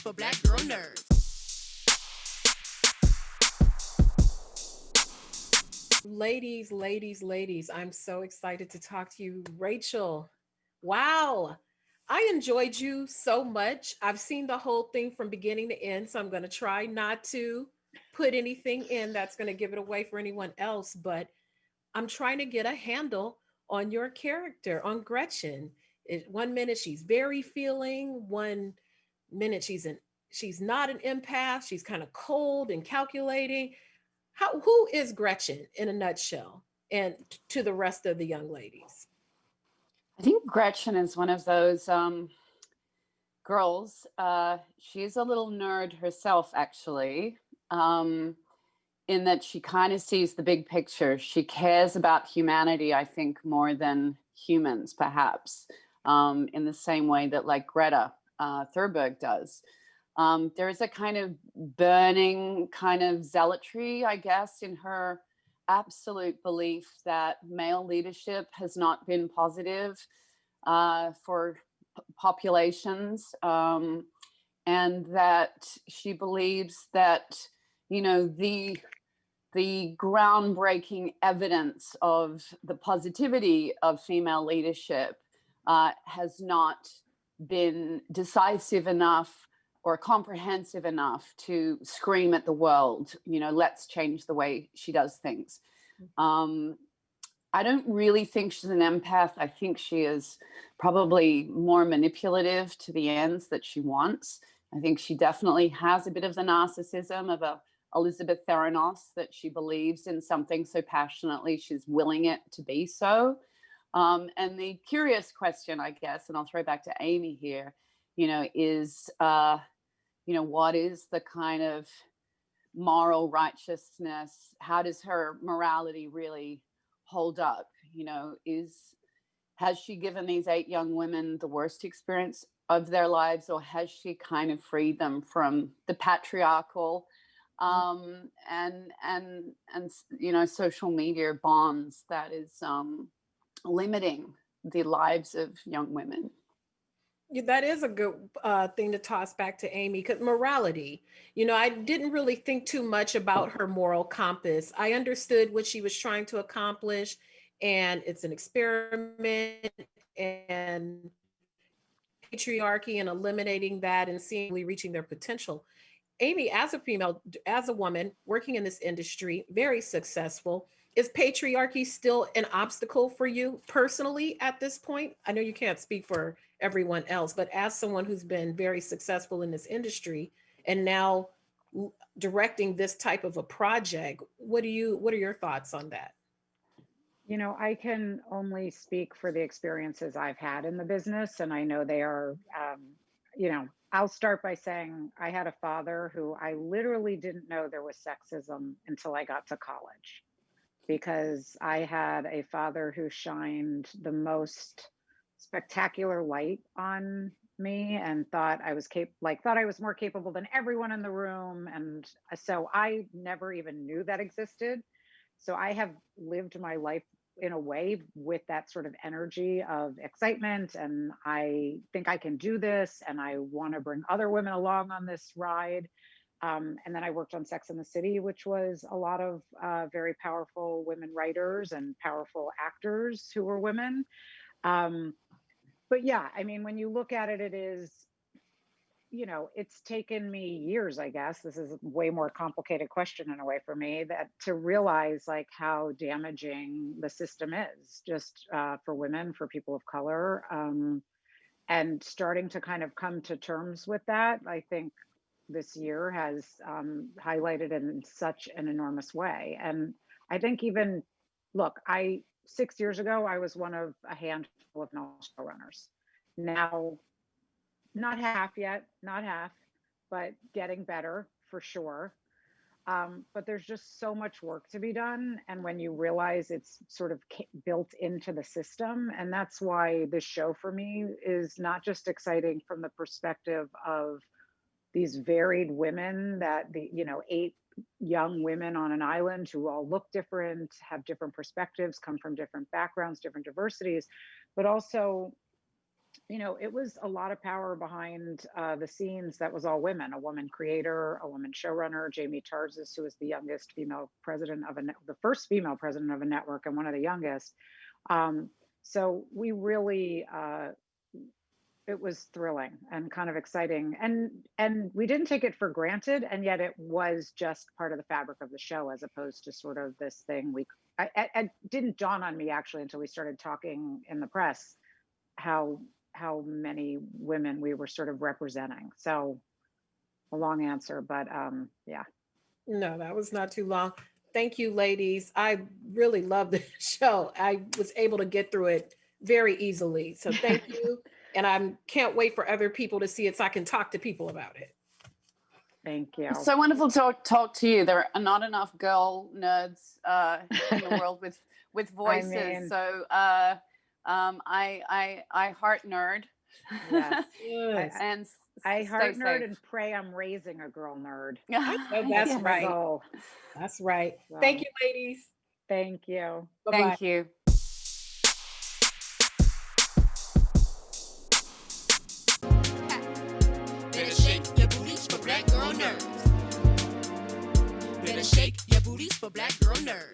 for Black Girl Nerds. Ladies, I'm so excited to talk to you. Rachel, wow. I enjoyed you so much. I've seen the whole thing from beginning to end, so I'm going to try not to put anything in that's going to give it away for anyone else, but I'm trying to get a handle on your character, on Gretchen. One minute she's very feeling, one minute she's not an empath, she's kind of cold and calculating. Who is Gretchen in a nutshell, and to the rest of the young ladies? I think Gretchen is one of those girls. She's a little nerd herself, actually, in that she kind of sees the big picture. She cares about humanity, I think, more than humans, perhaps, in the same way that, like, Greta Thunberg does. There is a kind of burning kind of zealotry, I guess, in her absolute belief that male leadership has not been positive for populations, and that she believes that, you know, the groundbreaking evidence of the positivity of female leadership has not been decisive enough or comprehensive enough to scream at the world, you know, let's change the way she does things. I don't really think she's an empath. I think she is probably more manipulative to the ends that she wants. I think she definitely has a bit of the narcissism of a Elizabeth Theranos, that she believes in something so passionately she's willing it to be so. And the curious question, I guess, and I'll throw back to Amy here, you know, is, you know, what is the kind of moral righteousness? How does her morality really hold up? You know, has she given these 8 young women the worst experience of their lives, or has she kind of freed them from the patriarchal and you know, social media bonds that is limiting the lives of young women? Yeah, that is a good thing to toss back to Amy, because morality, you know, I didn't really think too much about her moral compass. I understood what she was trying to accomplish, and it's an experiment, and patriarchy and eliminating that and seemingly reaching their potential. Amy, as a female, as a woman working in this industry, very successful, is patriarchy still an obstacle for you personally at this point? I know you can't speak for everyone else, but as someone who's been very successful in this industry and now directing this type of a project, what are your thoughts on that? You know, I can only speak for the experiences I've had in the business, and I know they are, you know, I'll start by saying I had a father who I literally didn't know there was sexism until I got to college, because I had a father who shined the most spectacular light on me and thought I was thought I was more capable than everyone in the room, and so I never even knew that existed. So I have lived my life in a way with that sort of energy of excitement, and I think I can do this, and I want to bring other women along on this ride. And then I worked on Sex and the City, which was a lot of very powerful women writers and powerful actors who were women. But yeah, I mean, when you look at it, it is, you know, it's taken me years, I guess. This is a way more complicated question in a way for me, that to realize like how damaging the system is just for women, for people of color, and starting to kind of come to terms with that. I think this year has highlighted it in such an enormous way. And I think even, look, 6 years ago, I was one of a handful of female showrunners. Now, not half yet, not half, but getting better for sure. But there's just so much work to be done. And when you realize it's sort of built into the system, and that's why this show for me is not just exciting from the perspective of these varied women, that the, you know, 8 young women on an island who all look different, have different perspectives, come from different backgrounds, different diversities, but also it was a lot of power behind the scenes that was all women, a woman creator, a woman showrunner, Jamie Tarzis, who was the youngest female president of the first female president of a network and one of the youngest. So we really, it was thrilling and kind of exciting. And we didn't take it for granted. And yet it was just part of the fabric of the show, as opposed to sort of this thing it didn't dawn on me actually until we started talking in the press, how many women we were sort of representing. So a long answer, but yeah. No, that was not too long. Thank you, ladies. I really love the show. I was able to get through it very easily. So thank you. And I can't wait for other people to see it so I can talk to people about it. Thank you. It's so wonderful to talk to you. There are not enough girl nerds in the world with voices. I mean, so I heart nerd. Yes. Yes. And I heart nerd safe. and pray I'm raising a girl nerd. Oh, that's right. So, That's right. so, Thank you, ladies. Thank you. Bye-bye. Thank you. Better shake your booties for black girl nerds. Better shake your booties for black girl nerds.